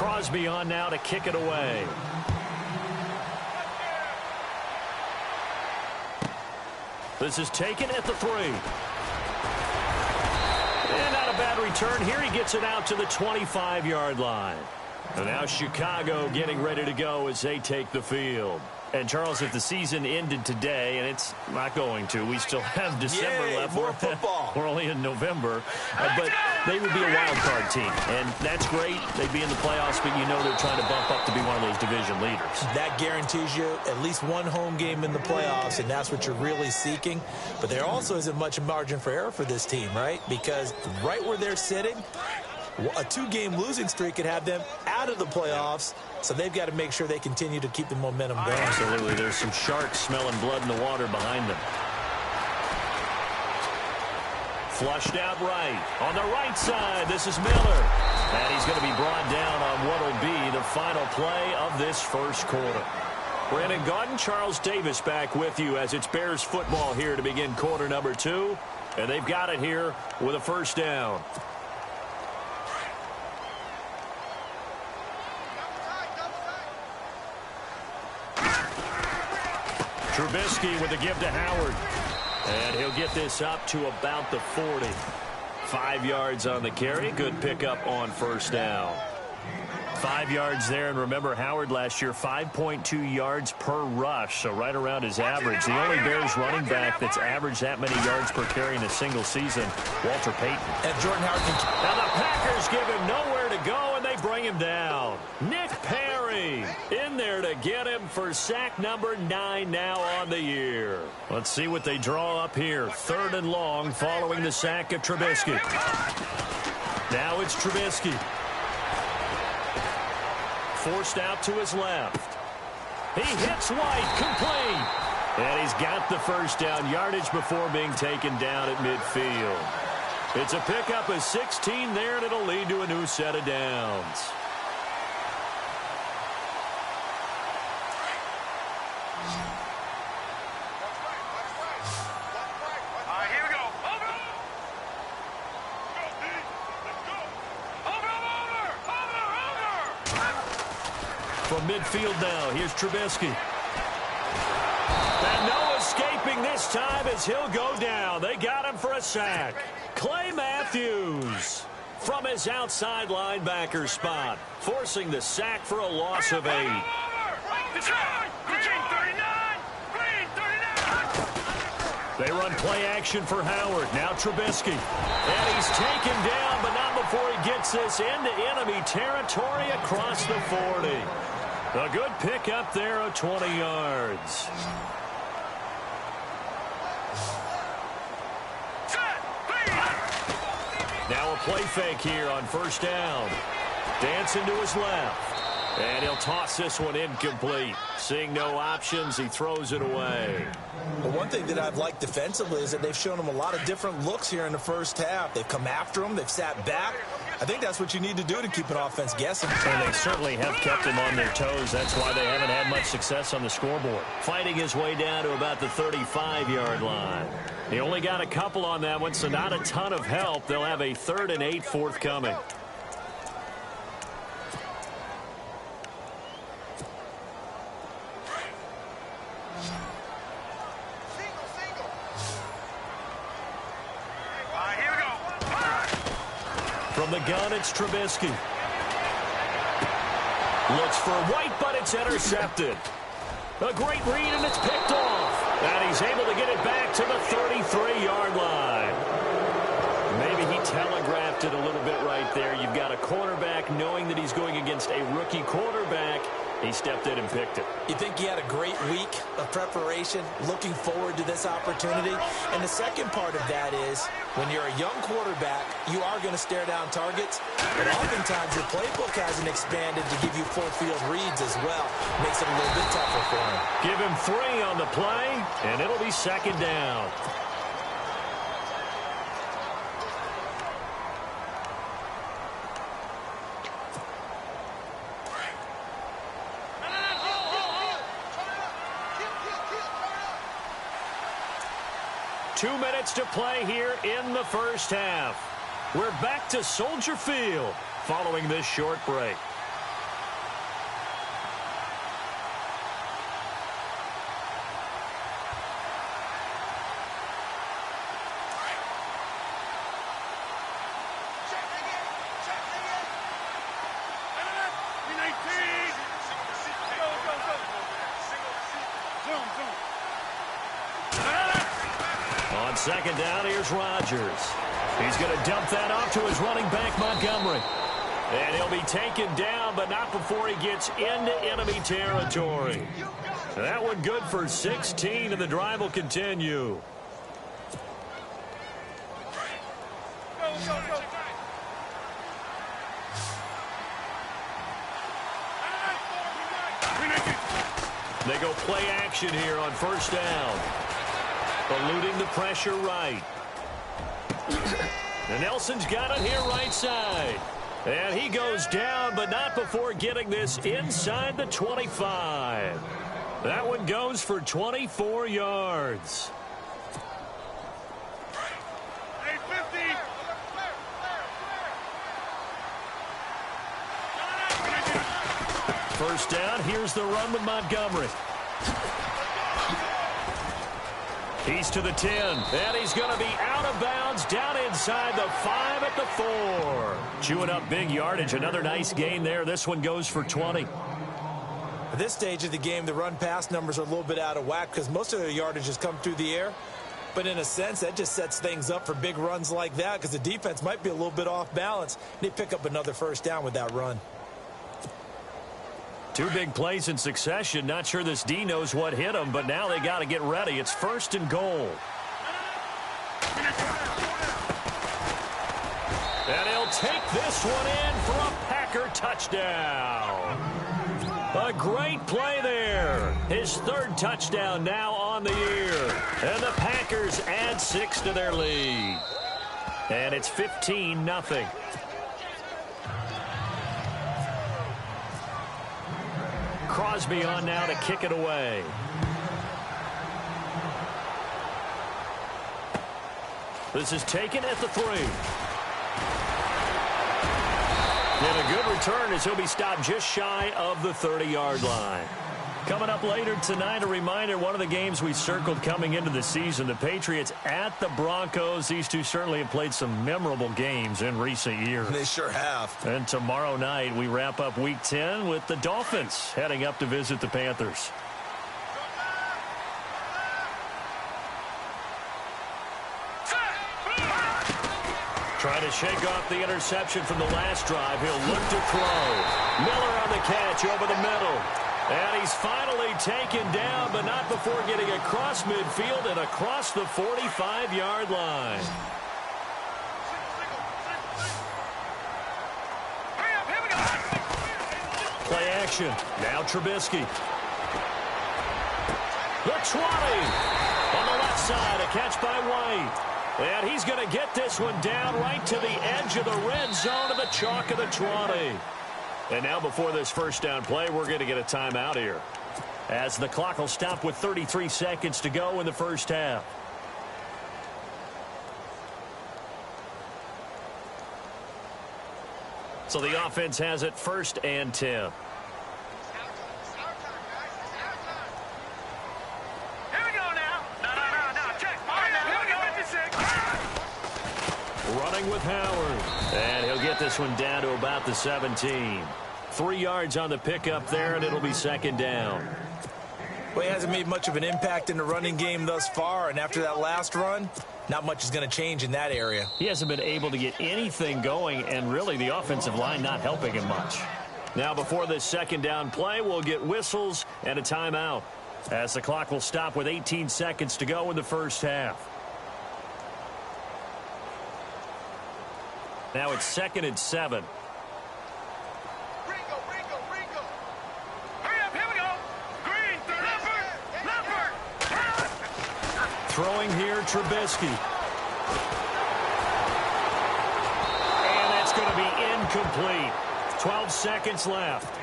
Crosby on now to kick it away. This is taken at the 3. And not a bad return here. He gets it out to the 25-yard line. And now Chicago getting ready to go as they take the field. And, Charles, if the season ended today, and it's not going to, we still have December left. More football. We're only in November. But they would be a wild card team. And that's great. They'd be in the playoffs, but you know they're trying to bump up to be one of those division leaders. That guarantees you at least one home game in the playoffs, and that's what you're really seeking. But there also isn't much margin for error for this team, right? Because right where they're sitting, a 2-game losing streak could have them out of the playoffs, so they've got to make sure they continue to keep the momentum going. Absolutely. There's some sharks smelling blood in the water behind them. Flushed out right. On the right side, this is Miller. And he's going to be brought down on what will be the final play of this first quarter. Brandon Gaudin, Charles Davis back with you as it's Bears football here to begin quarter number 2. And they've got it here with a first down. Trubisky with a give to Howard. And he'll get this up to about the 40. 5 yards on the carry. Good pickup on first down. 5 yards there, and remember Howard last year 5.2 yards per rush, so right around his average. The only Bears running back that's averaged that many yards per carry in a single season, Walter Payton. And Jordan Howard can... Now the Packers give him nowhere to go, and they bring him down. Nick Perry in there to get him for sack number 9 now on the year. Let's see what they draw up here. 3rd and long following the sack of Trubisky. Now it's Trubisky. Forced out to his left. He hits White, complete. And he's got the first down yardage before being taken down at midfield. It's a pickup of 16 there, and it'll lead to a new set of downs. From midfield now, here's Trubisky. And no escaping this time as he'll go down. They got him for a sack. Clay Matthews from his outside linebacker spot, forcing the sack for a loss of 8. They run play action for Howard. Now Trubisky. And he's taken down, but not before he gets this into enemy territory across the 40. A good pickup there of 20 yards. Now a play fake here on first down. Dancing to his left. And he'll toss this one incomplete. Seeing no options, he throws it away. Well, one thing that I've liked defensively is that they've shown him a lot of different looks here in the first half. They've come after him. They've sat back. I think that's what you need to do to keep an offense guessing. And they certainly have kept him on their toes. That's why they haven't had much success on the scoreboard. Fighting his way down to about the 35-yard line. He only got a couple on that one, so not a ton of help. They'll have a 3rd and 8 forthcoming. From the gun, it's Trubisky. Looks for White, but it's intercepted. A great read, and it's picked off. And he's able to get it back to the 33-yard line. Maybe he telegraphed it a little bit right there. You've got a quarterback knowing that he's going against a rookie quarterback. He stepped in and picked it. You think he had a great week of preparation, looking forward to this opportunity? And the second part of that is, when you're a young quarterback, you are going to stare down targets, but oftentimes your playbook hasn't expanded to give you full field reads as well. Makes it a little bit tougher for him. Give him 3 on the play, and it'll be 2nd down. Two minutes to play here in the first half. We're back to Soldier Field following this short break. second down, here's Rodgers. He's going to dump that off to his running back, Montgomery. And he'll be taken down, but not before he gets into enemy territory. That one good for 16, and the drive will continue. They go play action here on first down. Eluding the pressure right. And Nelson's got it here right side. And he goes down, but not before getting this inside the 25. That one goes for 24 yards. First down, here's the run with Montgomery. He's to the 10, and he's going to be out of bounds down inside the 5 at the 4. Chewing up big yardage, another nice gain there. This one goes for 20. At this stage of the game, the run-pass numbers are a little bit out of whack because most of their yardage has come through the air. But in a sense, that just sets things up for big runs like that because the defense might be a little bit off balance. They pick up another first down with that run. Two big plays in succession. Not sure this D knows what hit him, but now they got to get ready. It's first and goal. And he'll take this one in for a Packer touchdown. A great play there. His third touchdown now on the year. And the Packers add 6 to their lead. And it's 15-0. Crosby on now to kick it away. This is taken at the 3. And a good return as he'll be stopped just shy of the 30-yard line. Coming up later tonight, a reminder, one of the games we circled coming into the season, the Patriots at the Broncos. These two certainly have played some memorable games in recent years. They sure have. And tomorrow night, we wrap up Week 10 with the Dolphins heading up to visit the Panthers. Trying to shake off the interception from the last drive. He'll look to throw. Miller on the catch over the middle. And he's finally taken down, but not before getting across midfield and across the 45-yard line. Play action. Now Trubisky. The 20. On the left side, a catch by White. And he's going to get this one down right to the edge of the red zone of the chalk of the 20. And now before this first down play, we're going to get a timeout here, as the clock will stop with 33 seconds to go in the first half. So the offense has it first and 10. Running with Howard. And he'll get this one down to about the 17. 3 yards on the pickup there, and it'll be second down. Well, he hasn't made much of an impact in the running game thus far, and after that last run, not much is going to change in that area. He hasn't been able to get anything going, and really the offensive line not helping him much. Now before this second down play, we'll get whistles and a timeout, as the clock will stop with 18 seconds to go in the first half. Now it's 2nd and 7. Ringo. Hurry up, here we go. Green, Leopard. Throwing here, Trubisky. And that's going to be incomplete. 12 seconds left.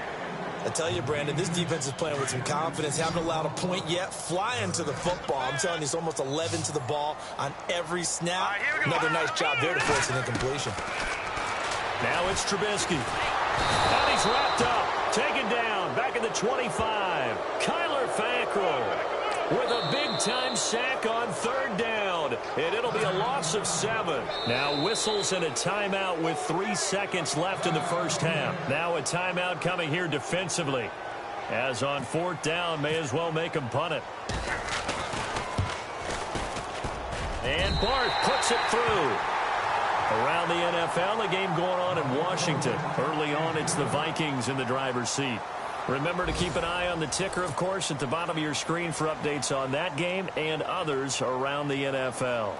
I tell you, Brandon, this defense is playing with some confidence. Haven't allowed a point yet. Flying to the football. I'm telling you, it's almost 11 to the ball on every snap. Another nice job there to force an incompletion. Now it's Trubisky. And he's wrapped up. Taken down. Back at the 25. Kyler Fackrell with a big-time sack on third down. And it'll be a loss of 7. Now whistles and a timeout with 3 seconds left in the first half. Now a timeout coming here defensively. As on 4th down, may as well make them punt it. And Bart puts it through. Around the NFL, a game going on in Washington. Early on, it's the Vikings in the driver's seat. Remember to keep an eye on the ticker, of course, at the bottom of your screen for updates on that game and others around the NFL.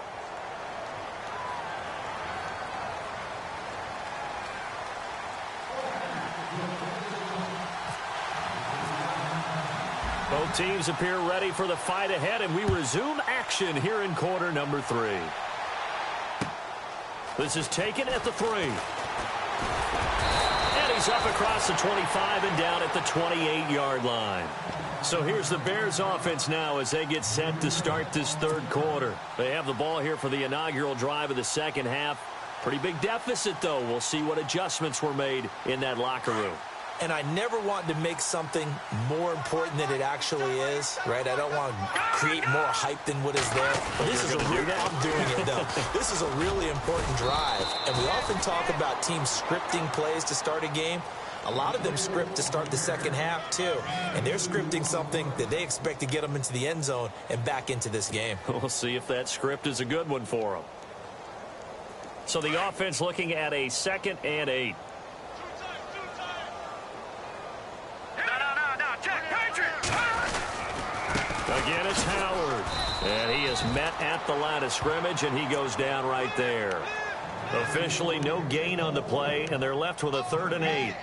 Both teams appear ready for the fight ahead, and we resume action here in quarter number 3. This is taken at the 3. And he's up across the 25 and down at the 28-yard line. So here's the Bears offense now as they get set to start this third quarter. They have the ball here for the inaugural drive of the second half. Pretty big deficit, though. We'll see what adjustments were made in that locker room. And I never want to make something more important than it actually is, right? I don't want to create more hype than what is there. But this is I'm doing it, though. This is a really important drive. And we often talk about teams scripting plays to start a game. A lot of them script to start the second half, too. And they're scripting something that they expect to get them into the end zone and back into this game. We'll see if that script is a good one for them. So the offense looking at a 2nd and 8. Again, it's Howard. And he is met at the line of scrimmage, and he goes down right there. Officially no gain on the play, and they're left with a 3rd and 8.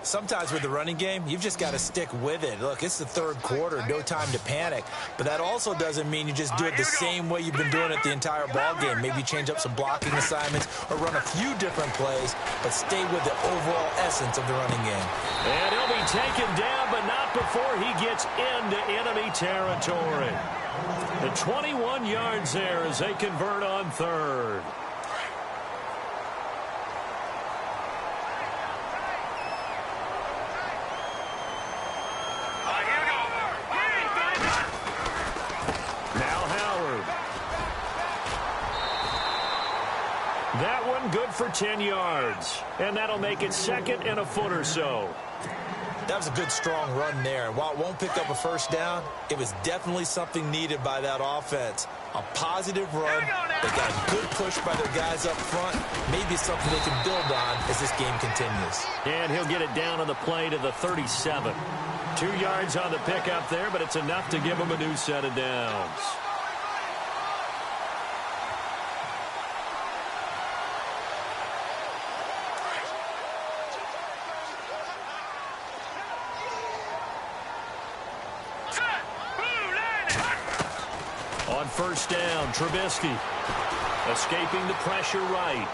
Sometimes with the running game, you've just got to stick with it. Look, it's the third quarter, no time to panic. But that also doesn't mean you just do it the same way you've been doing it the entire ball game. Maybe change up some blocking assignments or run a few different plays, but stay with the overall essence of the running game. And he'll be taken down, but not before he gets into enemy territory. The 21 yards there as they convert on 3rd. That one good for 10 yards. And that'll make it 2nd and a foot or so. That was a good, strong run there. While it won't pick up a first down, it was definitely something needed by that offense. A positive run. They got a good push by their guys up front. Maybe something they can build on as this game continues. And he'll get it down on the play to the 37. 2 yards on the pickup there, but it's enough to give him a new set of downs. On first down, Trubisky escaping the pressure right.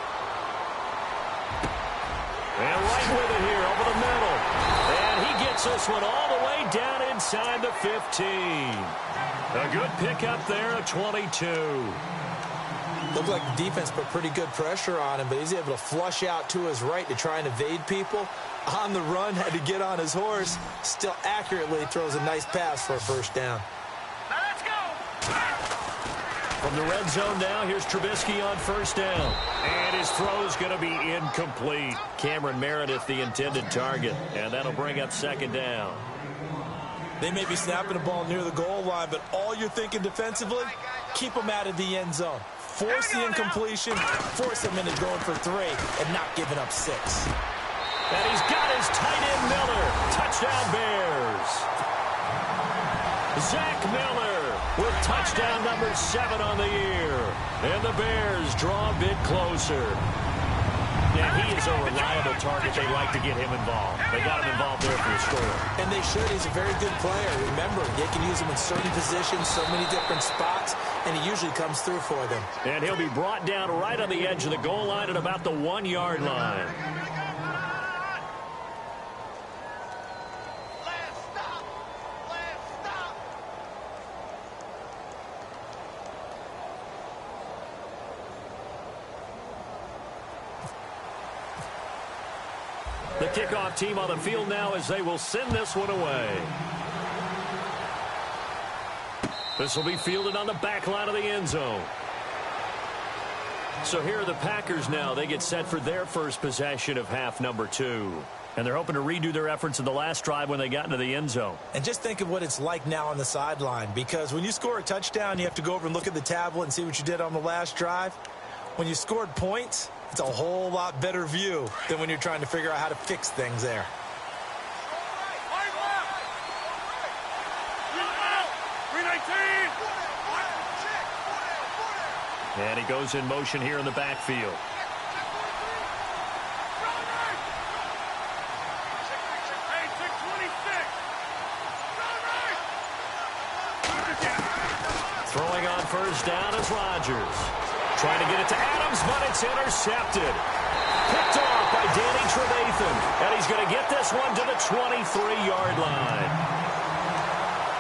And right with it here over the middle. And he gets this one all the way down inside the 15. A good pickup there, a 22. Looked like the defense put pretty good pressure on him, but he's able to flush out to his right to try and evade people. On the run, had to get on his horse. Still accurately throws a nice pass for a first down. From the red zone now, here's Trubisky on first down. And his throw is going to be incomplete. Cameron Meredith, the intended target. And that'll bring up 2nd down. They may be snapping the ball near the goal line, but all you're thinking defensively, keep them out of the end zone. Force the incompletion, force them into going for 3, and not giving up 6. And he's got his tight end Miller. Touchdown Bears. Zach Miller with touchdown number 7 on the year. And the Bears draw a bit closer. Yeah, he is a reliable target. They like to get him involved. They got him involved there for the score. And they should. He's a very good player. Remember, they can use him in certain positions, so many different spots, and he usually comes through for them. And he'll be brought down right on the edge of the goal line at about the 1-yard line. The kickoff team on the field now as they will send this one away. This will be fielded on the back line of the end zone. So here are the Packers now. They get set for their first possession of half number 2. And they're hoping to redo their efforts in the last drive when they got into the end zone. And just think of what it's like now on the sideline, because when you score a touchdown, you have to go over and look at the tablet and see what you did on the last drive. When you scored points, it's a whole lot better view than when you're trying to figure out how to fix things there. And he goes in motion here in the backfield. Throwing on first down is Rodgers. Trying to get it to Adams, but it's intercepted. Picked off by Danny Trevathan. And he's going to get this one to the 23-yard line.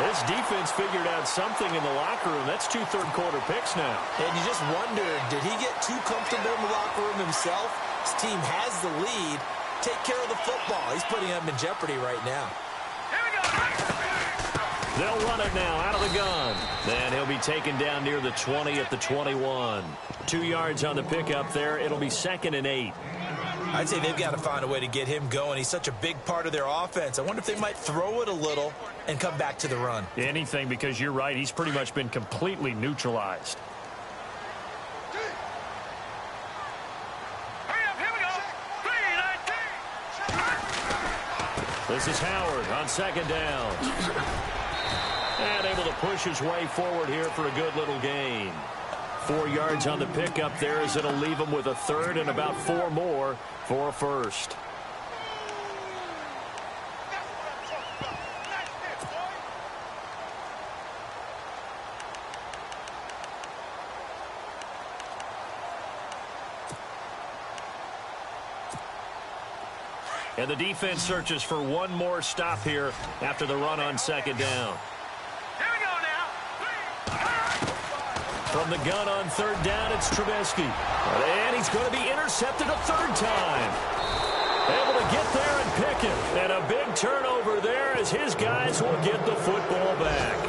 This defense figured out something in the locker room. That's 2 third-quarter picks now. And you just wonder, did he get too comfortable in the locker room himself? His team has the lead. Take care of the football. He's putting them in jeopardy right now. They'll run it now out of the gun. And he'll be taken down near the 20 at the 21. 2 yards on the pickup there. It'll be 2nd and 8. I'd say they've got to find a way to get him going. He's such a big part of their offense. I wonder if they might throw it a little and come back to the run. Anything, because you're right. He's pretty much been completely neutralized. This is Howard on 2nd down. And able to push his way forward here for a good little gain. 4 yards on the pickup there as it'll leave him with a 3rd and about 4 more for a first. And the defense searches for one more stop here after the run on 2nd down. From the gun on 3rd down, it's Trubisky. And he's going to be intercepted a 3rd time. Able to get there and pick it. And a big turnover there as his guys will get the football back.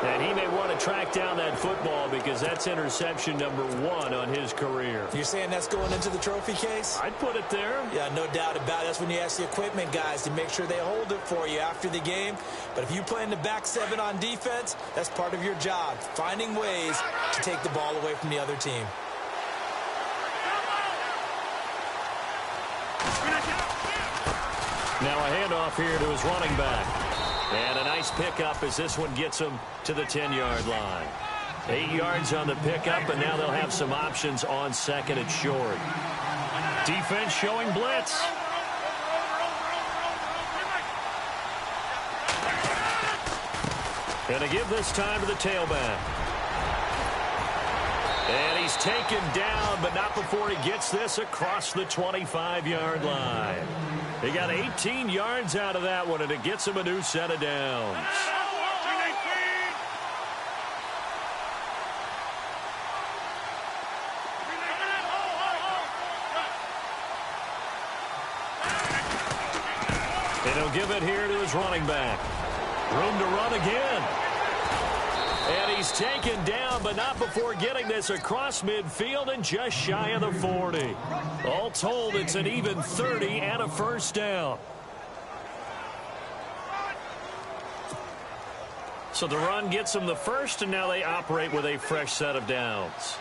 And he may want to track down that football because that's interception number 1 on his career. You're saying that's going into the trophy case? I'd put it there. Yeah, no doubt about it. That's when you ask the equipment guys to make sure they hold it for you after the game. But if you play in the back 7 on defense, that's part of your job, finding ways to take the ball away from the other team. Now a handoff here to his running back. And a nice pickup as this one gets him to the 10-yard line. 8 yards on the pickup, and now they'll have some options on 2nd and short. Defense showing blitz. Gonna give this time to the tailback. And he's taken down, but not before he gets this across the 25-yard line. He got 18 yards out of that one, and it gets him a new set of downs. And he'll give it here to his running back. Room to run again. And he's taken down, but not before getting this across midfield and just shy of the 40. All told, it's an even 30 and a first down. So the run gets them the first, and now they operate with a fresh set of downs.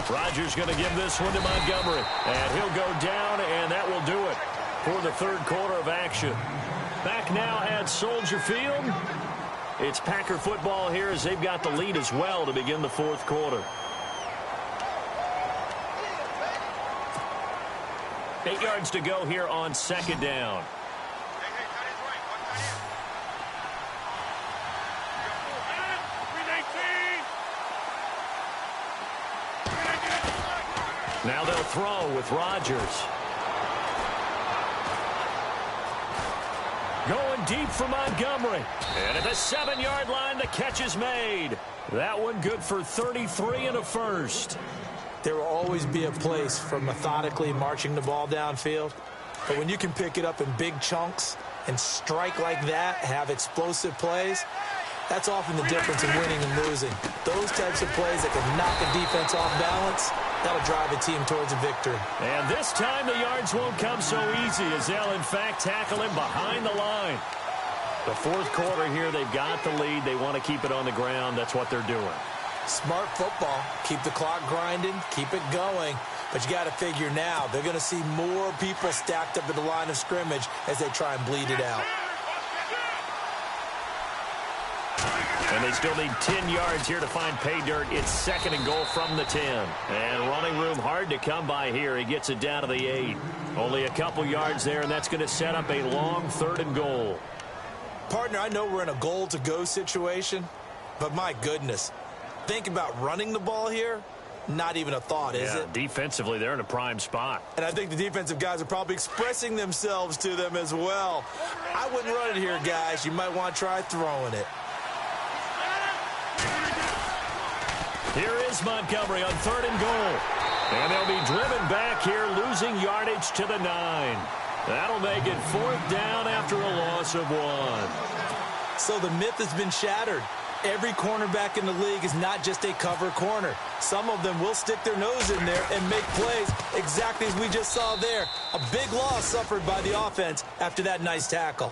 Rodgers going to give this one to Montgomery. And he'll go down, and that will do it for the 3rd quarter of action. Back now at Soldier Field. It's Packer football here as they've got the lead as well to begin the 4th quarter. 8 yards to go here on 2nd down. Now they'll throw with Rodgers. Going deep for Montgomery. And at the 7-yard line, the catch is made. That one good for 33 and a first. There will always be a place for methodically marching the ball downfield. But when you can pick it up in big chunks and strike like that, have explosive plays, That's often the difference in winning and losing. Those types of plays that can knock a defense off balance, that'll drive a team towards a victory. And this time the yards won't come so easy as they'll, in fact, tackle him behind the line. The fourth quarter here, they've got the lead. They want to keep it on the ground. That's what they're doing. Smart football. Keep the clock grinding. Keep it going. But you got to figure now, they're going to see more people stacked up at the line of scrimmage as they try and bleed it out. And they still need 10 yards here to find pay dirt. It's 2nd and goal from the 10. And running room hard to come by here. He gets it down to the 8. Only a couple yards there, and that's going to set up a long 3rd and goal. Partner, I know we're in a goal-to-go situation, but my goodness, think about running the ball here. Not even a thought, is it? Defensively, they're in a prime spot. And I think the defensive guys are probably expressing themselves to them as well. I wouldn't run it here, guys. You might want to try throwing it. Here is Montgomery on 3rd and goal. And they'll be driven back here, losing yardage to the 9. That'll make it 4th down after a loss of 1. So the myth has been shattered. Every cornerback in the league is not just a cover corner. Some of them will stick their nose in there and make plays exactly as we just saw there. A big loss suffered by the offense after that nice tackle.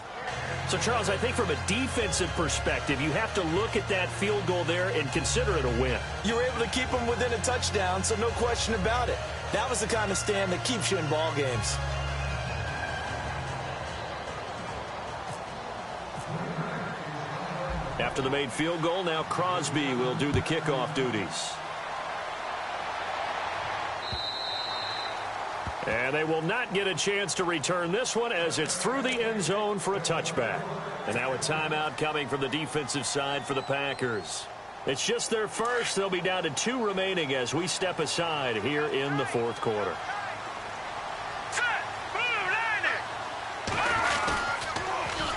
So, Charles, I think from a defensive perspective, you have to look at that field goal there and consider it a win. You were able to keep them within a touchdown, so no question about it. That was the kind of stand that keeps you in ball games. After the made field goal, now Crosby will do the kickoff duties. And they will not get a chance to return this one as it's through the end zone for a touchback. And now a timeout coming from the defensive side for the Packers. It's just their first. They'll be down to 2 remaining as we step aside here in the 4th quarter.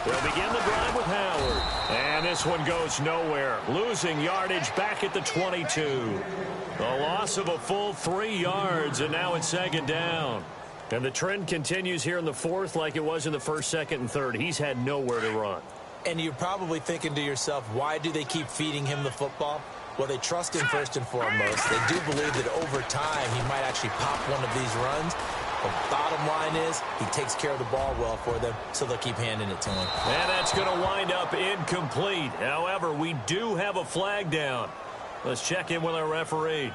They'll begin the drive with Howard. And this one goes nowhere. Losing yardage back at the 22. A loss of a full 3 yards, and now it's 2nd down. And the trend continues here in the 4th like it was in the 1st, 2nd, and 3rd. He's had nowhere to run. And you're probably thinking to yourself, why do they keep feeding him the football? Well, they trust him first and foremost. They do believe that over time he might actually pop one of these runs. But bottom line is he takes care of the ball well for them, so they'll keep handing it to him. And that's going to wind up incomplete. However, we do have a flag down. Let's check in with our referee.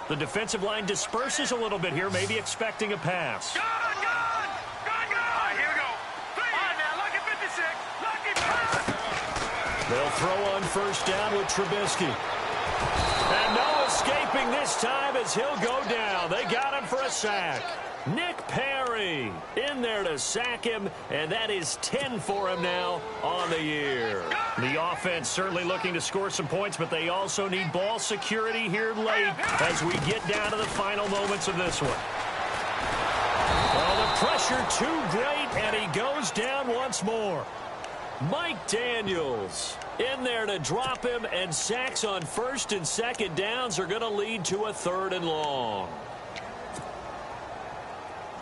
The defensive line disperses a little bit here, maybe expecting a pass. Gun! All right, here we go. All right, now, lucky 56. Lucky pass. They'll throw on 1st down with Trubisky. And no escaping this time as he'll go down. They got him for a sack. Nick Perry in there to sack him, and that is 10 for him now on the year. The offense certainly looking to score some points, but they also need ball security here late as we get down to the final moments of this one. Well, the pressure too great, and he goes down once more. Mike Daniels in there to drop him, and sacks on 1st and 2nd downs are going to lead to a 3rd and long.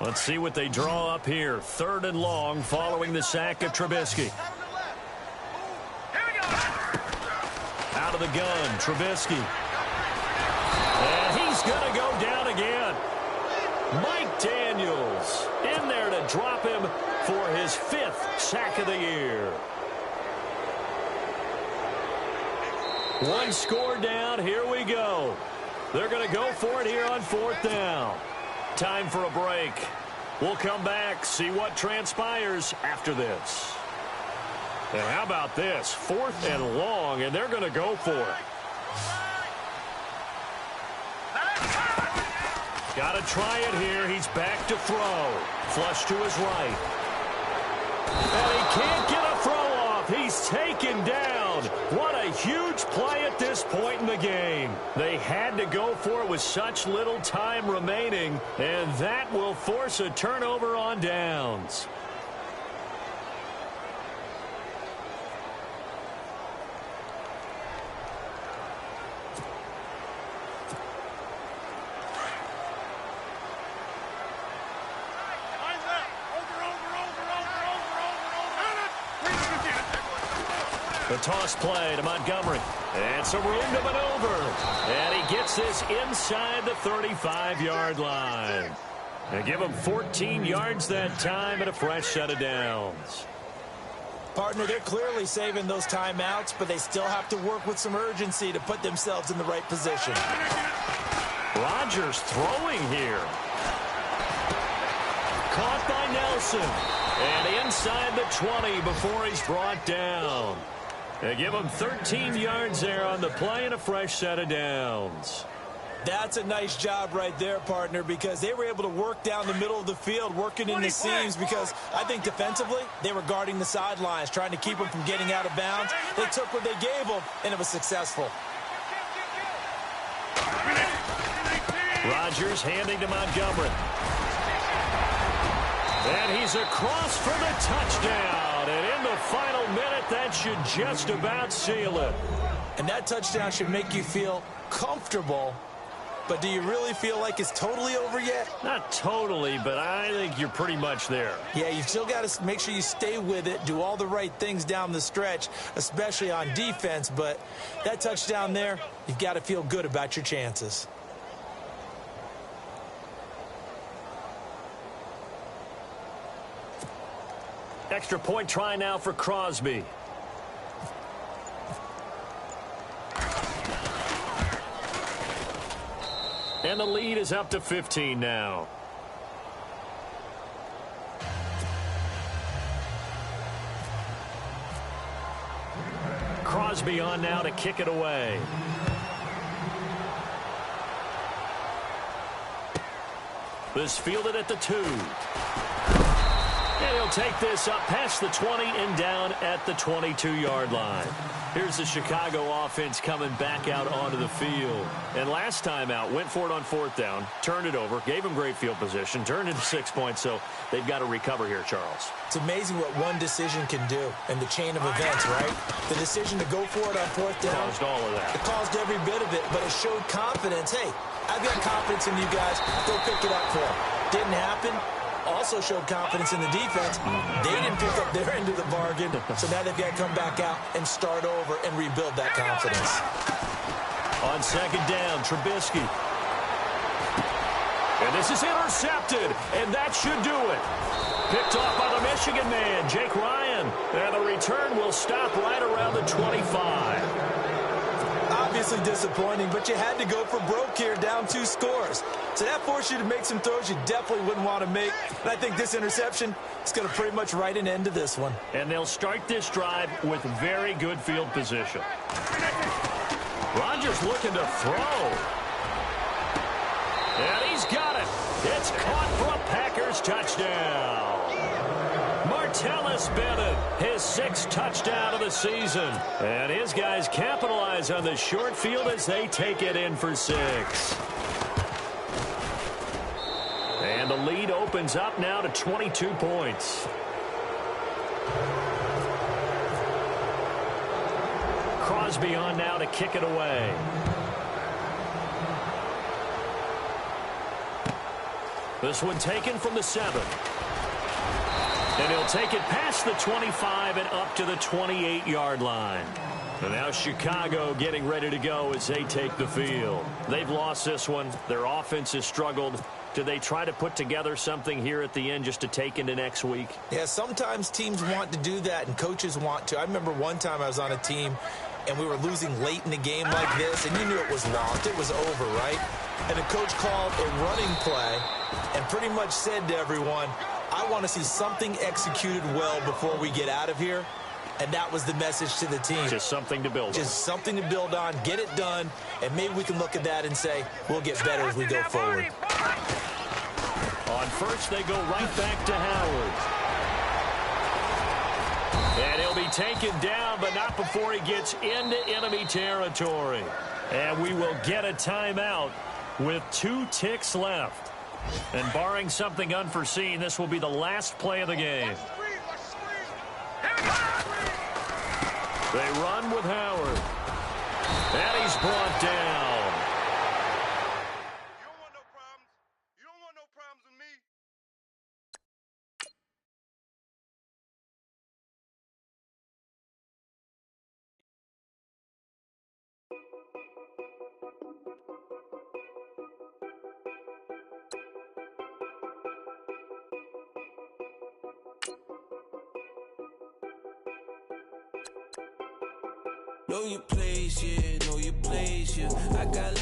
Let's see what they draw up here. 3rd and long following the sack of Trubisky. Out of the gun, Trubisky. And he's going to go down again. Mike Daniels in there to drop him for his 5th sack of the year. One score down. Here we go. They're going to go for it here on 4th down. Time for a break. We'll come back, see what transpires after this. And how about this? 4th and long, and they're going to go for it. Got to try it here. He's back to throw. Flush to his right. And he can't get a throw off. He's taken down. What a huge play at this point in the game. They had to go for it with such little time remaining, and that will force a turnover on downs. Lines up. Hold your own. The toss play to Montgomery. And some room to maneuver. And he gets this inside the 35-yard line. They give him 14 yards that time and a fresh set of downs. Partner, they're clearly saving those timeouts, but they still have to work with some urgency to put themselves in the right position. Rodgers throwing here. Caught by Nelson. And inside the 20 before he's brought down. They give him 13 yards there on the play and a fresh set of downs. That's a nice job right there, partner, because they were able to work down the middle of the field, working in the seams, because I think defensively they were guarding the sidelines, trying to keep them from getting out of bounds. They took what they gave them, and it was successful. Rodgers handing to Montgomery. And he's across for the touchdown. And in the final minute, that should just about seal it. And that touchdown should make you feel comfortable. But do you really feel like it's totally over yet? Not totally, but I think you're pretty much there. Yeah, you've still got to make sure you stay with it, do all the right things down the stretch, especially on defense. But that touchdown there, you've got to feel good about your chances. Extra point try now for Crosby. And the lead is up to 15 now. Crosby on now to kick it away. This fielded at the 2. And he'll take this up past the 20 and down at the 22-yard line. Here's the Chicago offense coming back out onto the field. And last time out, went for it on 4th down, turned it over, gave them great field position, turned into 6 points, so they've got to recover here, Charles. It's amazing what one decision can do in the chain of events, right? The decision to go for it on 4th down. Caused all of that. It caused every bit of it, but it showed confidence. Hey, I've got confidence in you guys. Go pick it up for them. Didn't happen. Also showed confidence in the defense. They didn't pick up their end of the bargain, so now they've got to come back out and start over and rebuild that confidence. On 2nd down, Trubisky. And this is intercepted, and that should do it. Picked off by the Michigan man, Jake Ryan. And the return will stop right around the 25. Obviously disappointing, but you had to go for broke here, down 2 scores. So that forced you to make some throws you definitely wouldn't want to make. And I think this interception is going to pretty much write an end to this one. And they'll start this drive with very good field position. Rodgers looking to throw. And he's got it. It's caught for a Packers touchdown. Martellus Bennett, his 6th touchdown of the season. And his guys capitalize on the short field as they take it in for 6. And the lead opens up now to 22 points. Crosby on now to kick it away. This one taken from the 7. And he'll take it past the 25 and up to the 28-yard line. And now Chicago getting ready to go as they take the field. They've lost this one. Their offense has struggled. Do they try to put together something here at the end just to take into next week? Yeah, sometimes teams want to do that and coaches want to. I remember one time I was on a team and we were losing late in the game like this, and you knew it was lost. It was over, right? And the coach called a running play and pretty much said to everyone, I want to see something executed well before we get out of here. And that was the message to the team. Just something to build on. Just something to build on, get it done, and maybe we can look at that and say, we'll get better as we go forward. On 1st, they go right back to Howard. And he'll be taken down, but not before he gets into enemy territory. And we will get a timeout with 2 ticks left. And barring something unforeseen, this will be the last play of the game. They run with Howard. And he's brought down. Know your place, yeah, know your place, yeah. I got